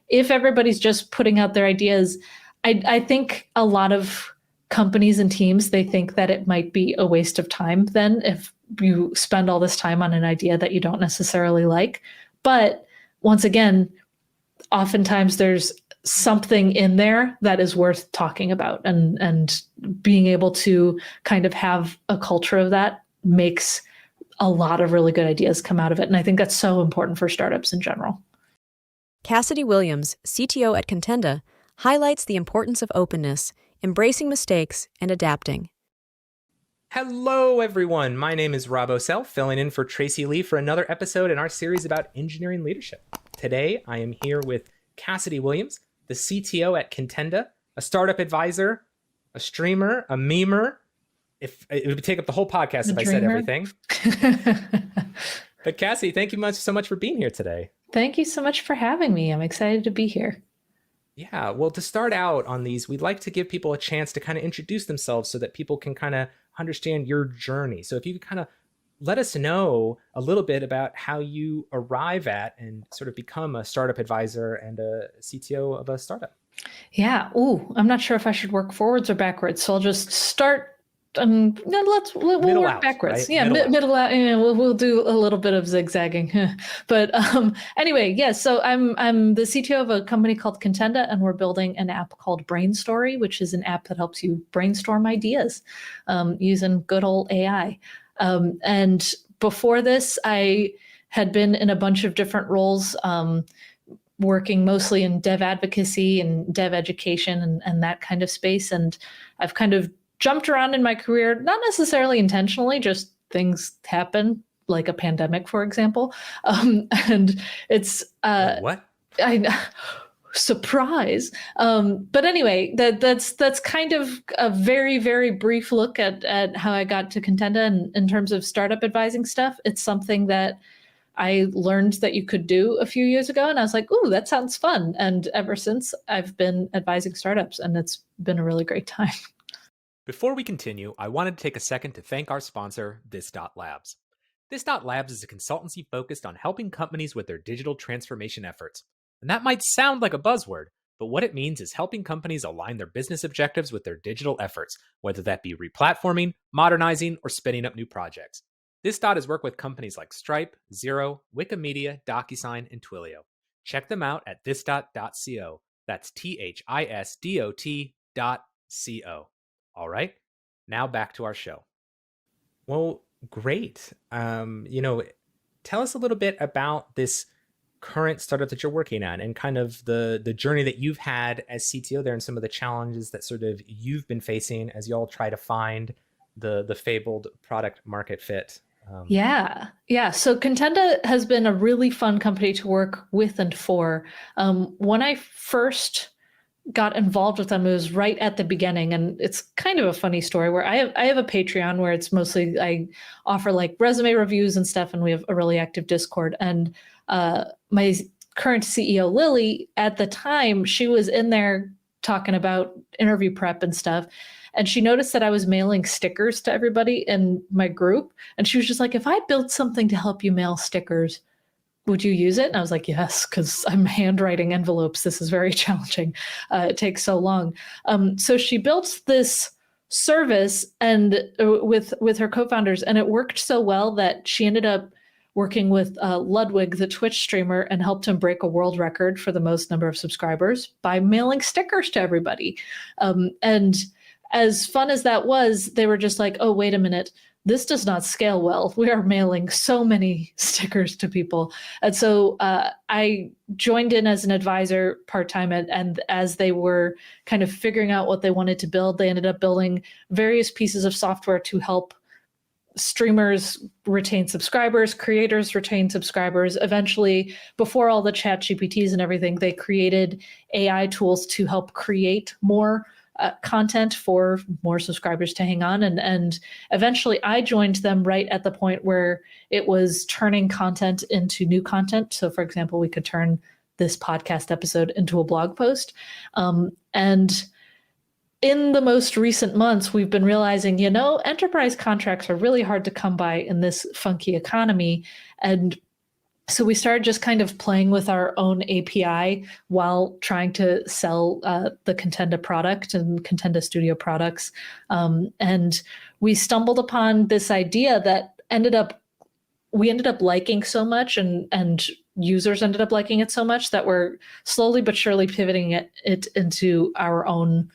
if everybody's just putting out their ideas, I think a lot of companies and teams, they think that it might be a waste of time then if you spend all this time on an idea that you don't necessarily like. But once again, oftentimes there's something in there that is worth talking about, and being able to kind of have a culture of that makes a lot of really good ideas come out of it. And I think that's so important for startups in general. Cassidy Williams, CTO at Contenda, highlights the importance of openness, embracing mistakes, and adapting. Hello, everyone. My name is Rob Ocel, filling in for Tracy Lee for another episode in our series about engineering leadership. Today, I am here with Cassidy Williams, the CTO at Contenda, a startup advisor, a streamer, a memer. If it would take up the whole podcast if I said everything. But Cassidy, thank you so much for being here today. Thank you so much for having me. I'm excited to be here. Yeah, well, to start out on these, we'd like to give people a chance to kind of introduce themselves so that people can kind of understand your journey. So if you could kind of let us know a little bit about how you arrive at and sort of become a startup advisor and a CTO of a startup. Yeah. Ooh, I'm not sure if I should work forwards or backwards. So I'll just start. We'll work out, backwards. Right? Yeah, middle out. Yeah, we'll do a little bit of zigzagging. But anyway, yeah. So I'm the CTO of a company called Contenda, and we're building an app called Brainstorming, which is an app that helps you brainstorm ideas using good old AI. And before this, I had been in a bunch of different roles, working mostly in dev advocacy and dev education and that kind of space. And I've kind of jumped around in my career, not necessarily intentionally, just things happen, like a pandemic, for example. And it's what? Surprise. But anyway, that's kind of a very, very brief look at how I got to Contenda. And in terms of startup advising stuff, it's something that I learned that you could do a few years ago. And I was like, ooh, that sounds fun. And ever since, I've been advising startups, and it's been a really great time. Before we continue, I wanted to take a second to thank our sponsor, This.Labs. This.Labs is a consultancy focused on helping companies with their digital transformation efforts. And that might sound like a buzzword, but what it means is helping companies align their business objectives with their digital efforts, whether that be replatforming, modernizing, or spinning up new projects. This.Dot has worked with companies like Stripe, Xero, Wikimedia, DocuSign, and Twilio. Check them out at thisdot.co. That's THISDOT.co. All right, now back to our show. Well, great. Tell us a little bit about this current startup that you're working on and kind of the journey that you've had as CTO there and some of the challenges that sort of you've been facing as you all try to find the fabled product market fit. Yeah. So Contenda has been a really fun company to work with and for. When I first got involved with them, it was right at the beginning, and it's kind of a funny story where I have a Patreon where it's mostly I offer like resume reviews and stuff, and we have a really active Discord. And my current CEO Lily, at the time, she was in there talking about interview prep and stuff, and she noticed that I was mailing stickers to everybody in my group, and she was just like, "If I built something to help you mail stickers, would you use it?" And I was like, yes, because I'm handwriting envelopes. This is very challenging. It takes so long. So she built this service and with her co-founders, and it worked so well that she ended up working with Ludwig, the Twitch streamer, and helped him break a world record for the most number of subscribers by mailing stickers to everybody. And as fun as that was, they were just like, oh, wait a minute. This does not scale well. We are mailing so many stickers to people. And so I joined in as an advisor part-time, and as they were kind of figuring out what they wanted to build, they ended up building various pieces of software to help streamers retain subscribers, creators retain subscribers. Eventually, before all the chat GPTs and everything, they created AI tools to help create more content for more subscribers to hang on. And eventually I joined them right at the point where it was turning content into new content. So for example, we could turn this podcast episode into a blog post. And in the most recent months, we've been realizing, enterprise contracts are really hard to come by in this funky economy. And So we started just kind of playing with our own API while trying to sell the Contenda product and Contenda Studio products. And we stumbled upon this idea that we ended up liking so much, and users ended up liking it so much that we're slowly but surely pivoting it into our own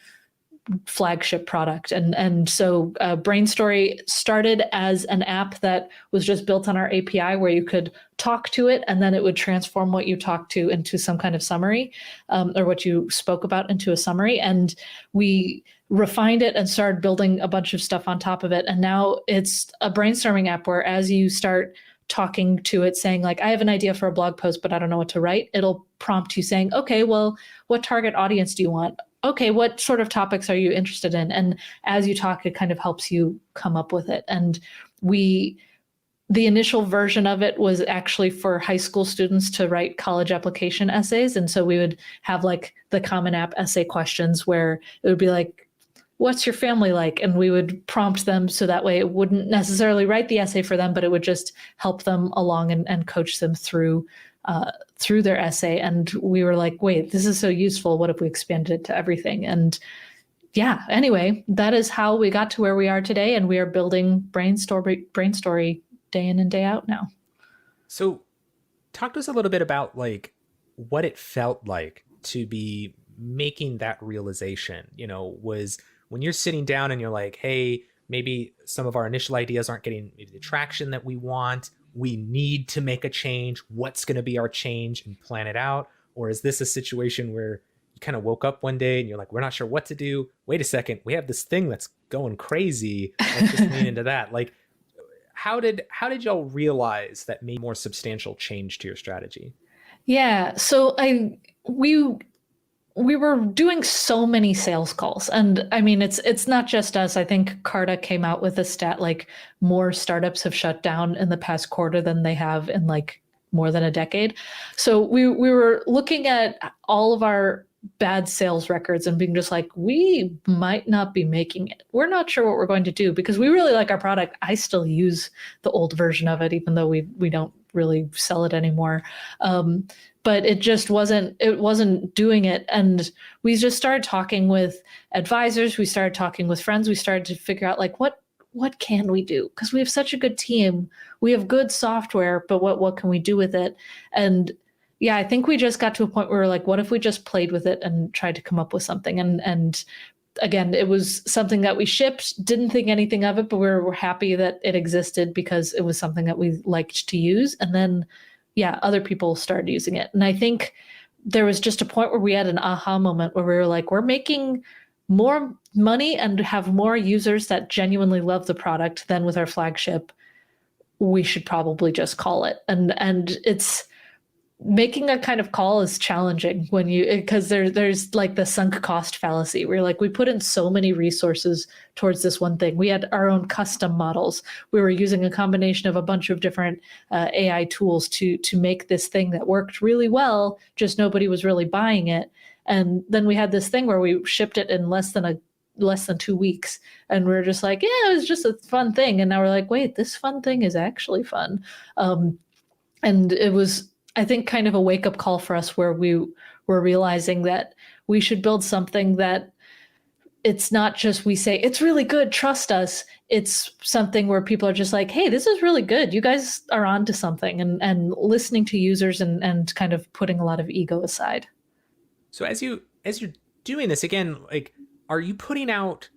flagship product. And so Brainstory started as an app that was just built on our API where you could talk to it and then it would transform what you talked to into some kind of summary, or what you spoke about into a summary. And we refined it and started building a bunch of stuff on top of it. And now it's a brainstorming app where as you start talking to it saying like, I have an idea for a blog post, but I don't know what to write, it'll prompt you saying, okay, well, what target audience do you want? Okay, what sort of topics are you interested in? And as you talk, it kind of helps you come up with it. And the initial version of it was actually for high school students to write college application essays. And so we would have like the Common App essay questions where it would be like, what's your family like? And we would prompt them so that way it wouldn't necessarily write the essay for them, but it would just help them along and coach them through their essay. And we were like, wait, this is so useful. What if we expanded it to everything? And yeah, anyway, that is how we got to where we are today. And we are building Brainstory day in and day out now. So talk to us a little bit about like what it felt like to be making that realization, was when you're sitting down and you're like, hey, maybe some of our initial ideas aren't getting maybe the traction that we want. We need to make a change. What's going to be our change, and plan it out? Or is this a situation where you kind of woke up one day and you're like, we're not sure what to do. Wait a second. We have this thing that's going crazy. Let's just lean into that. Like, how did y'all realize that made more substantial change to your strategy? Yeah. So we were doing so many sales calls, and I mean, it's not just us. I think Carta came out with a stat like more startups have shut down in the past quarter than they have in like more than a decade. So we were looking at all of our bad sales records and being just like, we might not be making it. We're not sure what we're going to do because we really like our product. I still use the old version of it, even though we don't really sell it anymore. But it just wasn't doing it. And we just started talking with advisors. We started talking with friends. We started to figure out like, what can we do? Because we have such a good team. We have good software, but what can we do with it? And yeah, I think we just got to a point where we're like, what if we just played with it and tried to come up with something? And again, it was something that we shipped, didn't think anything of it, but we're happy that it existed because it was something that we liked to use. And then, yeah, other people started using it. And I think there was just a point where we had an aha moment where we were like, we're making more money and have more users that genuinely love the product than with our flagship. We should probably just call it. And it's making a kind of call is challenging when because there's like the sunk cost fallacy where like we put in so many resources towards this one thing. We had our own custom models. We were using a combination of a bunch of different AI tools to make this thing that worked really well, just nobody was really buying it. And then we had this thing where we shipped it in less than 2 weeks, and we are just like, yeah, it was just a fun thing. And now we're like, wait, this fun thing is actually fun. And it was, I think, kind of a wake-up call for us where we were realizing that we should build something that it's not just we say, it's really good, trust us. It's something where people are just like, hey, this is really good. You guys are onto something, and listening to users and kind of putting a lot of ego aside. So as you're doing this, again, like, are you putting out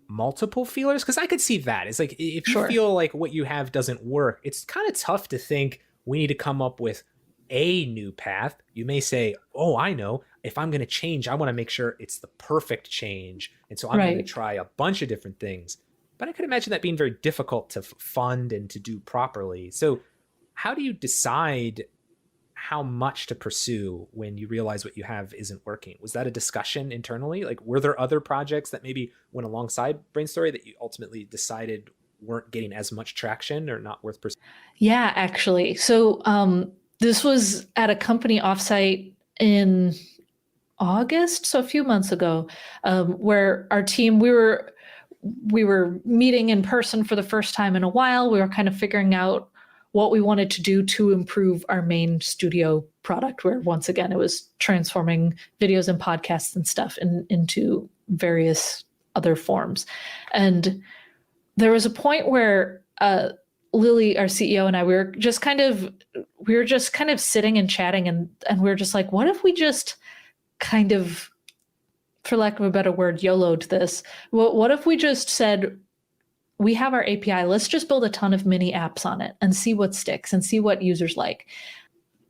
multiple feelers? Because I could see that. It's like, if you feel like what you have doesn't work, it's kind of tough to think we need to come up with a new path. You may say, oh, I know, if I'm going to change, I want to make sure it's the perfect change. And so I'm going to try a bunch of different things. But I could imagine that being very difficult to fund and to do properly. So how do you decide how much to pursue when you realize what you have isn't working? Was that a discussion internally? Like, were there other projects that maybe went alongside Brainstory that you ultimately decided weren't getting as much traction or not worth pursuing? Yeah, actually. So this was at a company offsite in August, so a few months ago, where our team, we were meeting in person for the first time in a while. We were kind of figuring out what we wanted to do to improve our main studio product, where once again, it was transforming videos and podcasts and stuff into various other forms. And there was a point where Lily, our CEO, and I, we were just kind of sitting and chatting, and we were just like, what if we just kind of, for lack of a better word, YOLO'd this? What if we just said, we have our API, let's just build a ton of mini apps on it and see what sticks and see what users like.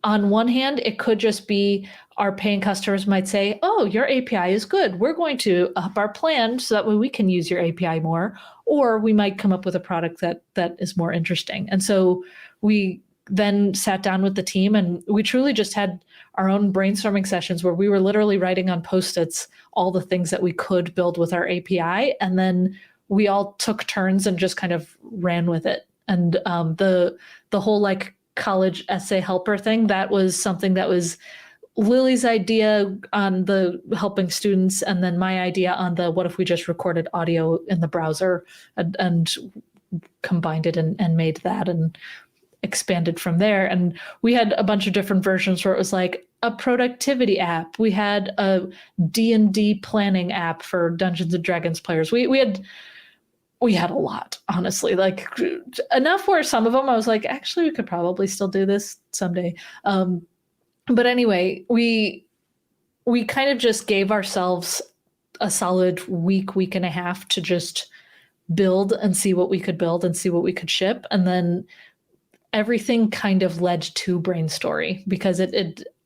On one hand, it could just be our paying customers might say, oh, your API is good. We're going to up our plan so that way we can use your API more. Or we might come up with a product that is more interesting. And so we then sat down with the team, and we truly just had our own brainstorming sessions where we were literally writing on Post-its all the things that we could build with our API. And then we all took turns and just kind of ran with it. And the whole like college essay helper thing, that was something that was Lily's idea on the helping students, and then my idea on the what if we just recorded audio in the browser and combined it and made that and expanded from there. And we had a bunch of different versions where it was like a productivity app. We had a D&D planning app for Dungeons and Dragons players. We had a lot, honestly, like enough where some of them I was like, actually, we could probably still do this someday. But anyway, we kind of just gave ourselves a solid week and a half to just build and see what we could build and see what we could ship. And then everything kind of led to Brain Story, because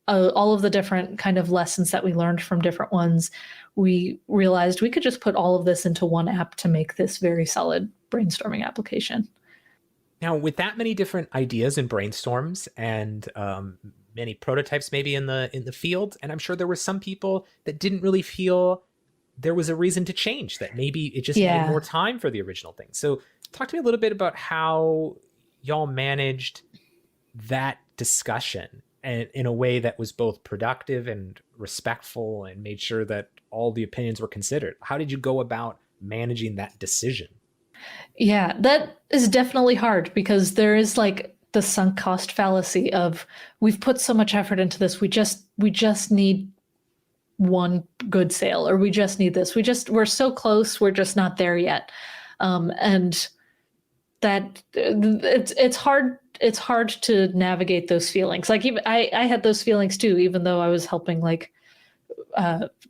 all of the different kind of lessons that we learned from different ones, we realized we could just put all of this into one app to make this very solid brainstorming application. Now, with that many different ideas and brainstorms and many prototypes maybe in the field, and I'm sure there were some people that didn't really feel there was a reason to change, that maybe it just needed more time for the original thing. So talk to me a little bit about how y'all managed that discussion and in a way that was both productive and respectful and made sure that all the opinions were considered. How did you go about managing that decision? Yeah, that is definitely hard, because there is like the sunk cost fallacy of we've put so much effort into this. We just need one good sale, or we just need this. We're so close. We're just not there yet. And that it's hard. It's hard to navigate those feelings. Like even I had those feelings too, even though I was helping like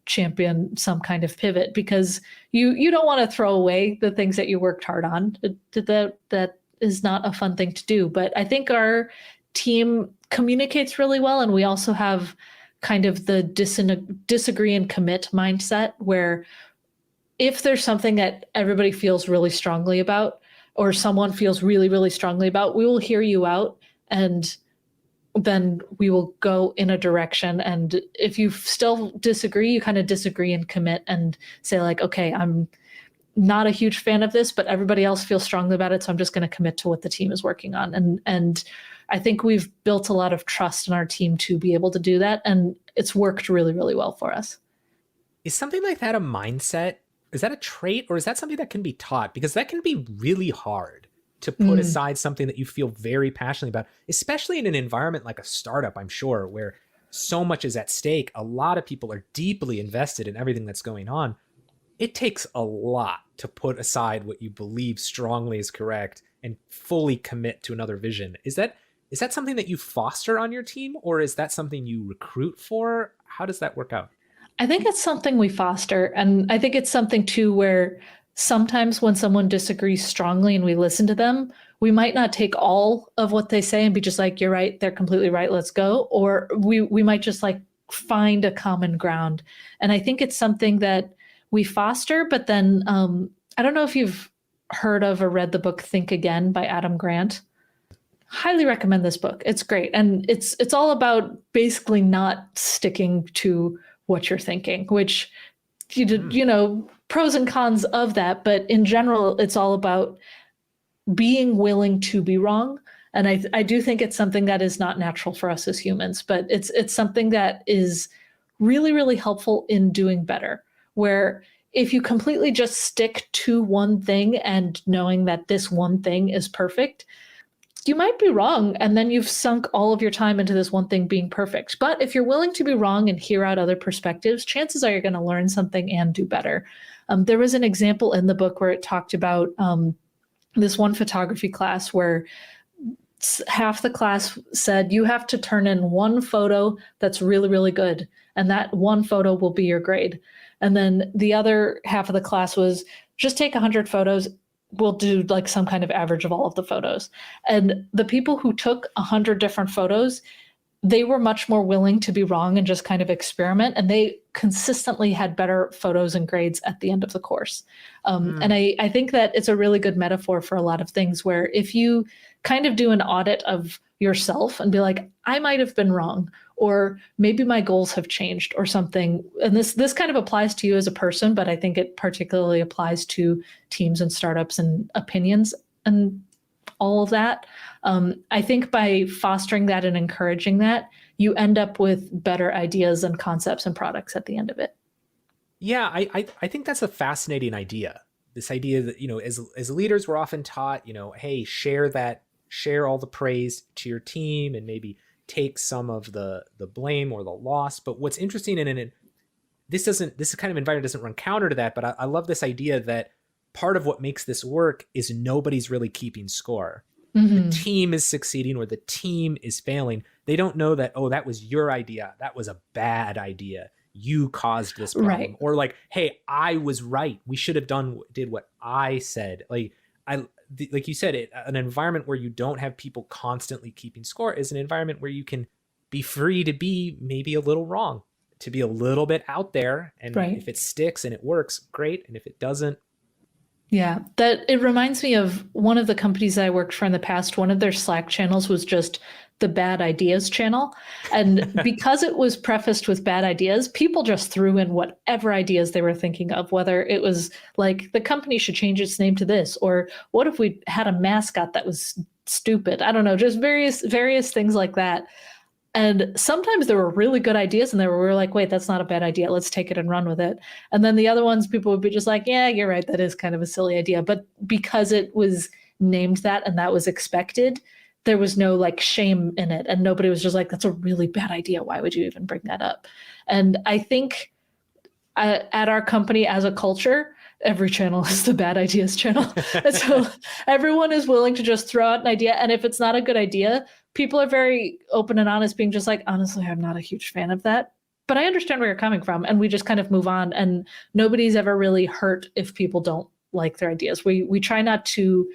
champion some kind of pivot, because you don't want to throw away the things that you worked hard on. That is not a fun thing to do. But I think our team communicates really well, and we also have kind of the disagree and commit mindset, where if there's something that everybody feels really strongly about, or someone feels really, really strongly about, we will hear you out, and then we will go in a direction. And if you still disagree, you kind of disagree and commit and say like, okay, I'm not a huge fan of this, but everybody else feels strongly about it, so I'm just going to commit to what the team is working on. And I think we've built a lot of trust in our team to be able to do that, and it's worked really, really well for us. Is something like that a mindset? Is that a trait, or is that something that can be taught? Because that can be really hard to put aside something that you feel very passionately about, especially in an environment like a startup, I'm sure, where so much is at stake. A lot of people are deeply invested in everything that's going on. It takes a lot to put aside what you believe strongly is correct and fully commit to another vision. Is that something that you foster on your team, or is that something you recruit for? How does that work out? I think it's something we foster. And I think it's something too where sometimes when someone disagrees strongly and we listen to them, we might not take all of what they say and be just like, you're right, they're completely right, let's go. Or we might just like find a common ground. And I think it's something that we foster. But then I don't know if you've heard of or read the book Think Again by Adam Grant. Highly recommend this book. It's great. And it's all about basically not sticking to what you're thinking, which, you know, pros and cons of that. But in general, it's all about being willing to be wrong. And I do think it's something that is not natural for us as humans, but it's something that is really, really helpful in doing better, where if you completely just stick to one thing and knowing that this one thing is perfect, you might be wrong, and then you've sunk all of your time into this one thing being perfect. But if you're willing to be wrong and hear out other perspectives, chances are you're going to learn something and do better. There was an example in the book where it talked about this one photography class where half the class said you have to turn in one photo that's really, really good, and that one photo will be your grade. And then the other half of the class was just take 100 photos. We'll do like some kind of average of all of the photos. And the people who took 100 different photos, they were much more willing to be wrong and just kind of experiment. And they consistently had better photos and grades at the end of the course. And I think that it's a really good metaphor for a lot of things where if you kind of do an audit of yourself and be like, I might have been wrong, or maybe my goals have changed or something. And this kind of applies to you as a person, but I think it particularly applies to teams and startups and opinions and all of that. I think by fostering that and encouraging that, you end up with better ideas and concepts and products at the end of it. Yeah, I think that's a fascinating idea. This idea that, as leaders, we're often taught, hey, share all the praise to your team and maybe take some of the blame or the loss. But what's interesting in this kind of environment doesn't run counter to that, but I love this idea that part of what makes this work is nobody's really keeping score. The team is succeeding or the team is failing. They don't know that, oh, that was your idea. That was a bad idea. You caused this problem. Right. Or like, hey, I was right. We should have did what I said. Like you said, an environment where you don't have people constantly keeping score is an environment where you can be free to be maybe a little wrong, to be a little bit out there. And if it sticks and it works, great. And if it doesn't. Yeah, that it reminds me of one of the companies I worked for in the past. One of their Slack channels was just the bad ideas channel. And because it was prefaced with bad ideas, people just threw in whatever ideas they were thinking of, whether it was like the company should change its name to this, or what if we had a mascot that was stupid? I don't know, just various things like that. And sometimes there were really good ideas and we were like, wait, that's not a bad idea. Let's take it and run with it. And then the other ones, people would be just like, yeah, you're right. That is kind of a silly idea. But because it was named that and that was expected, there was no like shame in it. And nobody was just like, that's a really bad idea. Why would you even bring that up? And I think at our company as a culture, every channel is the bad ideas channel. And so everyone is willing to just throw out an idea. And if it's not a good idea, people are very open and honest, being just like, honestly, I'm not a huge fan of that, but I understand where you're coming from. And we just kind of move on. And nobody's ever really hurt if people don't like their ideas. We try not to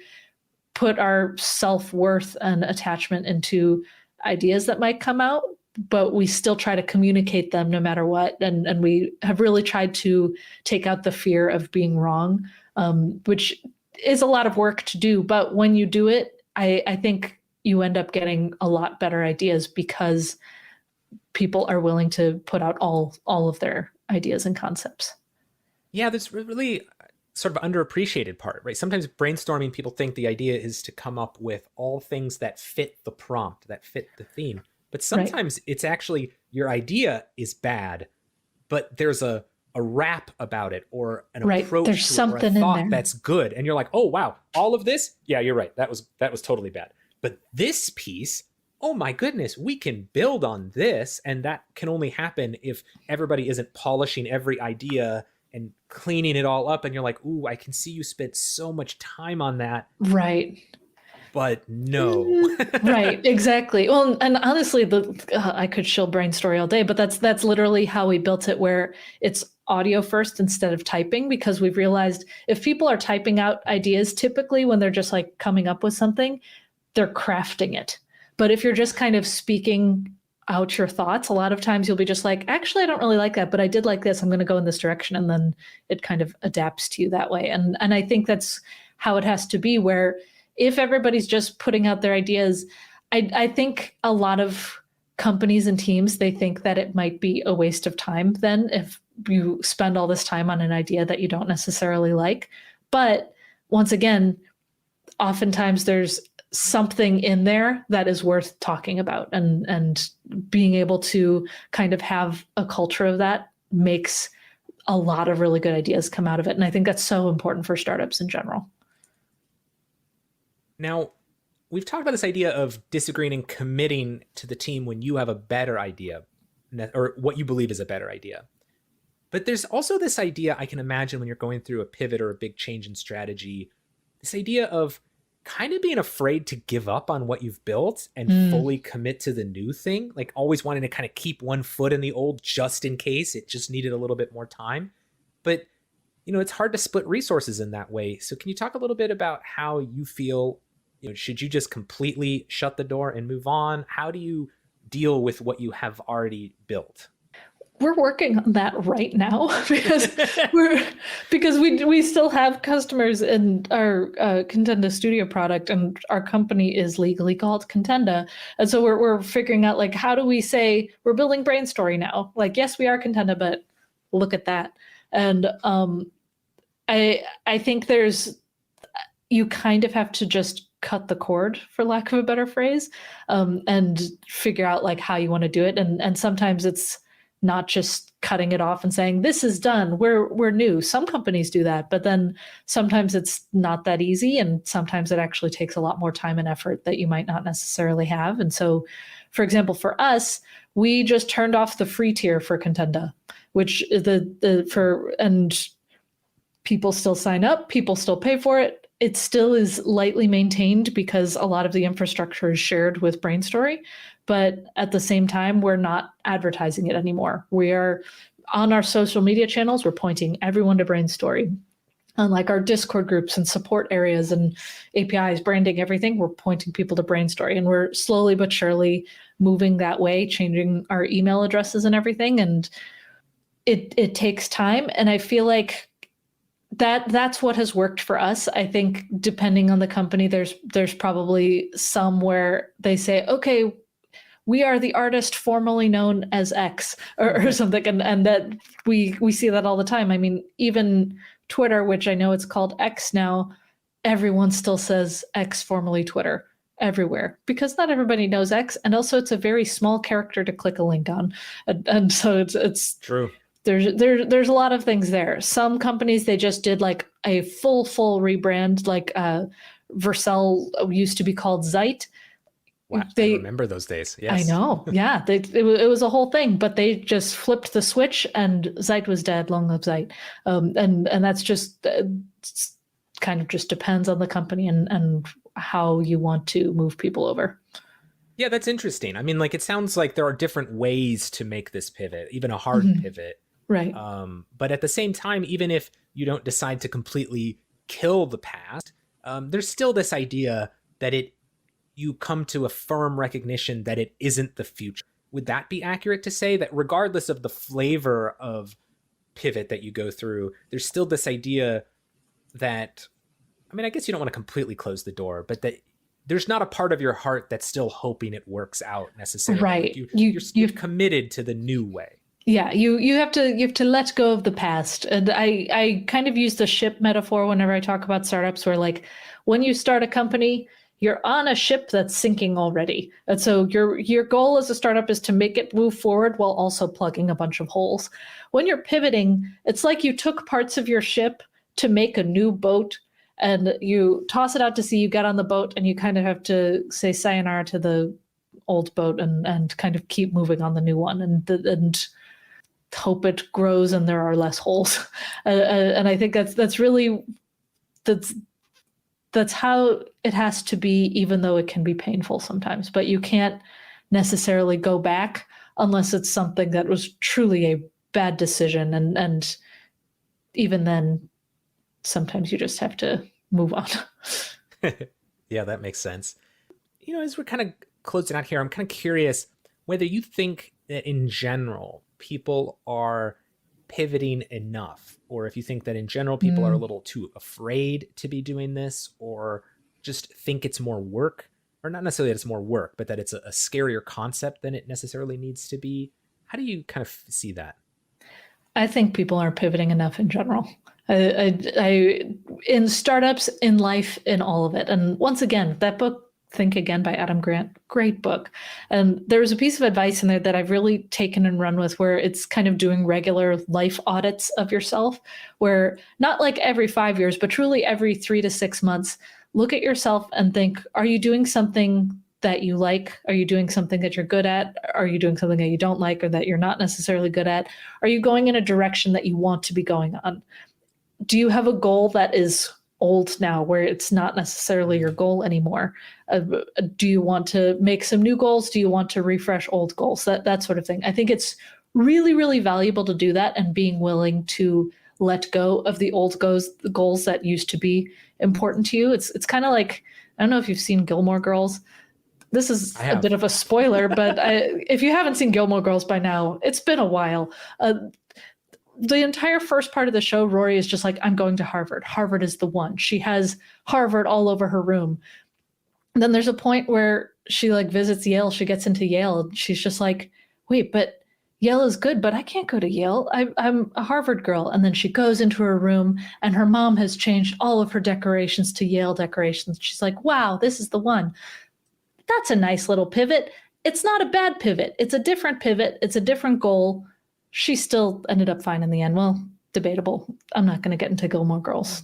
put our self-worth and attachment into ideas that might come out, but we still try to communicate them no matter what. And we have really tried to take out the fear of being wrong, which is a lot of work to do. But when you do it, I think you end up getting a lot better ideas because people are willing to put out all of their ideas and concepts. Yeah, that's really sort of underappreciated part, right? Sometimes brainstorming, people think the idea is to come up with all things that fit the prompt, that fit the theme. But sometimes it's actually your idea is bad, but there's a rap about it or an approach there's to something it or a thought in there that's good. And you're like, oh, wow, all of this? Yeah, you're right. That was totally bad. But this piece, oh my goodness, we can build on this. And that can only happen if everybody isn't polishing every idea and cleaning it all up. And you're like, ooh, I can see you spent so much time on that. Right. But no. Right, exactly. Well, and honestly, I could shill brain story all day, but that's literally how we built it, where it's audio first instead of typing, because we've realized if people are typing out ideas, typically when they're just like coming up with something, they're crafting it. But if you're just kind of speaking out your thoughts, a lot of times you'll be just like, actually, I don't really like that, but I did like this. I'm going to go in this direction. And then it kind of adapts to you that way. And I think that's how it has to be, where if everybody's just putting out their ideas, I think a lot of companies and teams, they think that it might be a waste of time then if you spend all this time on an idea that you don't necessarily like. But once again, oftentimes there's something in there that is worth talking about, and being able to kind of have a culture of that makes a lot of really good ideas come out of it. And I think that's so important for startups in general. Now, we've talked about this idea of disagreeing and committing to the team when you have a better idea, or what you believe is a better idea. But there's also this idea I can imagine when you're going through a pivot or a big change in strategy, this idea of kind of being afraid to give up on what you've built and fully commit to the new thing, like always wanting to kind of keep one foot in the old just in case it just needed a little bit more time. But, it's hard to split resources in that way. So can you talk a little bit about how you feel, should you just completely shut the door and move on? How do you deal with what you have already built? We're working on that right now because we still have customers in our Contenda Studio product, and our company is legally called Contenda, and so we're figuring out, like, how do we say we're building Brainstorming now? Like, yes, we are Contenda, but look at that. And I think you kind of have to just cut the cord, for lack of a better phrase, and figure out like how you want to do it. And sometimes it's not just cutting it off and saying, this is done, we're new. Some companies do that, but then sometimes it's not that easy. And sometimes it actually takes a lot more time and effort that you might not necessarily have. And so, for example, for us, we just turned off the free tier for Contenda, which is and people still sign up, people still pay for it. It still is lightly maintained because a lot of the infrastructure is shared with Brainstorming. But at the same time, we're not advertising it anymore. We are on our social media channels, we're pointing everyone to Brainstorming. Unlike our Discord groups and support areas and APIs, branding, everything, we're pointing people to Brainstorming. And we're slowly but surely moving that way, changing our email addresses and everything. And it takes time. And I feel like that's what has worked for us. I think depending on the company, there's probably some where they say, okay, we are the artist formerly known as X or something. And that we see that all the time. I mean, even Twitter, which I know it's called X now, everyone still says X, formerly Twitter, everywhere, because not everybody knows X. And also it's a very small character to click a link on. And so it's true. There's a lot of things there. Some companies, they just did like a full rebrand, like Vercel used to be called Zeit. Wow, I remember those days. Yes. I know. Yeah, it was a whole thing, but they just flipped the switch and Zeit was dead. Long live Zeit. And that's just kind of just depends on the company and how you want to move people over. Yeah, that's interesting. I mean, like, it sounds like there are different ways to make this pivot, even a hard pivot. Right. But at the same time, even if you don't decide to completely kill the past, there's still this idea that you come to a firm recognition that it isn't the future. Would that be accurate to say that regardless of the flavor of pivot that you go through, there's still this idea that, I mean, I guess you don't want to completely close the door, but that there's not a part of your heart that's still hoping it works out necessarily. Right. Like you're committed to the new way. Yeah, you have to let go of the past. And I kind of use the ship metaphor whenever I talk about startups, where like when you start a company, you're on a ship that's sinking already. And so your goal as a startup is to make it move forward while also plugging a bunch of holes. When you're pivoting, it's like you took parts of your ship to make a new boat and you toss it out to sea, you get on the boat and you kind of have to say sayonara to the old boat and kind of keep moving on the new one and hope it grows and there are less holes. And I think that's how it has to be, even though it can be painful sometimes. But you can't necessarily go back unless it's something that was truly a bad decision. And even then, sometimes you just have to move on. Yeah, that makes sense. As we're kind of closing out here, I'm kind of curious whether you think that in general, people are pivoting enough, or if you think that in general people are a little too afraid to be doing this, or just think it's more work, or not necessarily that it's more work, but that it's a scarier concept than it necessarily needs to be. How do you kind of see that? I think people are pivoting enough in general. In startups, in life, in all of it. And once again, that book, Think Again by Adam Grant, great book. And there was a piece of advice in there that I've really taken and run with, where it's kind of doing regular life audits of yourself, where not like every 5 years, but truly every 3 to 6 months, look at yourself and think, are you doing something that you like? Are you doing something that you're good at? Are you doing something that you don't like or that you're not necessarily good at? Are you going in a direction that you want to be going on? Do you have a goal that is old now where it's not necessarily your goal anymore? Do you want to make some new goals? Do you want to refresh old goals? That sort of thing. I think it's really, really valuable to do that, and being willing to let go of the old goals that used to be important to you. It's kind of like, I don't know if you've seen Gilmore Girls. This is a bit of a spoiler, but if you haven't seen Gilmore Girls by now, it's been a while. The entire first part of the show, Rory is just like, I'm going to Harvard. Harvard is the one. She has Harvard all over her room. And then there's a point where she like visits Yale. She gets into Yale. And she's just like, wait, but Yale is good, but I can't go to Yale. I'm a Harvard girl. And then she goes into her room and her mom has changed all of her decorations to Yale decorations. She's like, wow, this is the one. That's a nice little pivot. It's not a bad pivot. It's a different pivot. It's a different goal. She still ended up fine in the end. Well, debatable. I'm not going to get into Gilmore Girls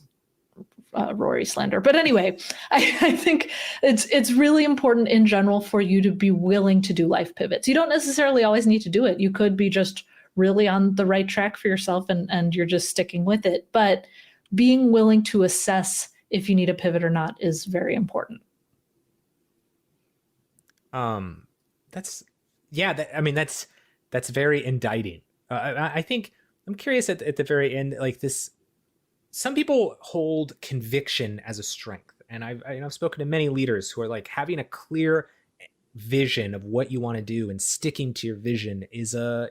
Rory slander. But anyway, I think it's really important in general for you to be willing to do life pivots. You don't necessarily always need to do it. You could be just really on the right track for yourself and you're just sticking with it. But being willing to assess if you need a pivot or not is very important. That's very indicting. I think I'm curious at the very end, like this, some people hold conviction as a strength. And I've spoken to many leaders who are like, having a clear vision of what you want to do and sticking to your vision is a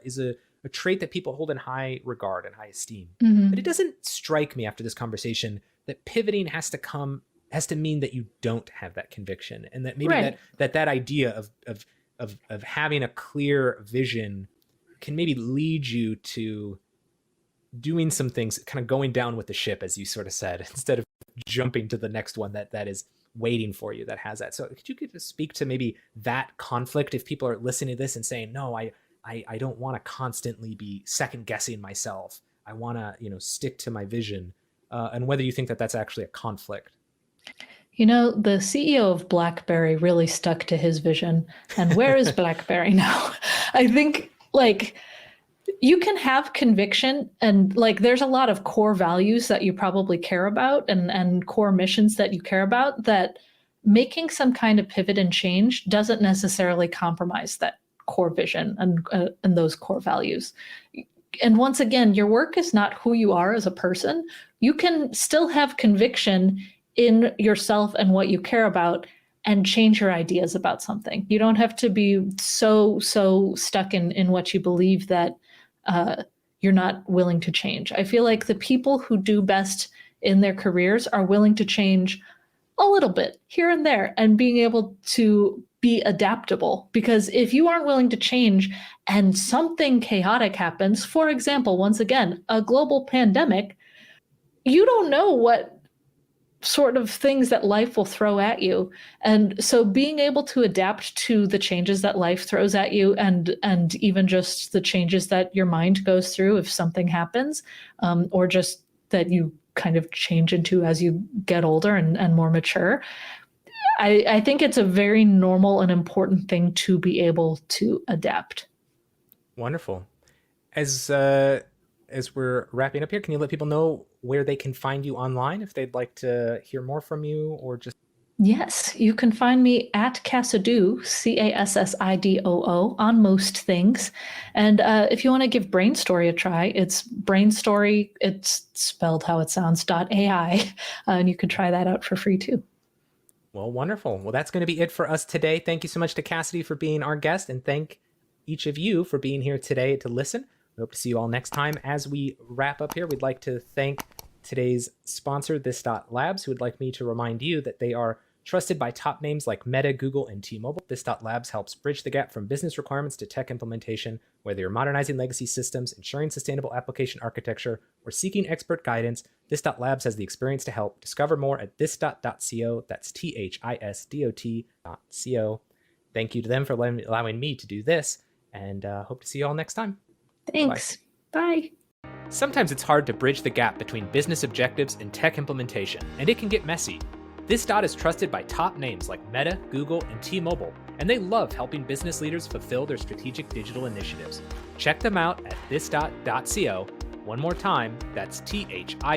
trait that people hold in high regard and high esteem. Mm-hmm. But it doesn't strike me after this conversation that pivoting has to mean that you don't have that conviction, and that maybe right. that idea of having a clear vision can maybe lead you to doing some things, kind of going down with the ship, as you sort of said, instead of jumping to the next one that is waiting for you, that has that. So could you speak to maybe that conflict if people are listening to this and saying, no, I don't want to constantly be second guessing myself. I want to, stick to my vision, and whether you think that that's actually a conflict. The CEO of BlackBerry really stuck to his vision. And where is BlackBerry now? I think you can have conviction, and there's a lot of core values that you probably care about and core missions that you care about, that making some kind of pivot and change doesn't necessarily compromise that core vision and those core values. And once again, your work is not who you are as a person. You can still have conviction in yourself and what you care about and change your ideas about something. You don't have to be so stuck in what you believe that you're not willing to change. I feel like the people who do best in their careers are willing to change a little bit here and there and being able to be adaptable. Because if you aren't willing to change and something chaotic happens, for example, once again, a global pandemic, you don't know what sort of things that life will throw at you. And so being able to adapt to the changes that life throws at you, and even just the changes that your mind goes through if something happens, or just that you kind of change into as you get older and more mature. I think it's a very normal and important thing to be able to adapt. Wonderful. As we're wrapping up here, can you let people know where they can find you online if they'd like to hear more from you, or just... Yes, you can find me at Cassidoo, Cassidoo, on most things. And if you want to give Brainstory a try, it's Brainstory, it's spelled how it sounds, .ai, and you can try that out for free too. Well, wonderful. Well, that's going to be it for us today. Thank you so much to Cassidy for being our guest, and thank each of you for being here today to listen. We hope to see you all next time. As we wrap up here, we'd like to thank today's sponsor, This.Labs, who would like me to remind you that they are trusted by top names like Meta, Google, and T-Mobile. This.Labs helps bridge the gap from business requirements to tech implementation. Whether you're modernizing legacy systems, ensuring sustainable application architecture, or seeking expert guidance, This.Labs has the experience to help. Discover more at this.co. That's THISDOT.co. Thank you to them for allowing me to do this, and hope to see you all next time. Thanks. Bye. Sometimes it's hard to bridge the gap between business objectives and tech implementation, and it can get messy. This dot is trusted by top names like Meta, Google, and T-Mobile, and they love helping business leaders fulfill their strategic digital initiatives. Check them out at thisdot.co. One more time, that's thisdot.co.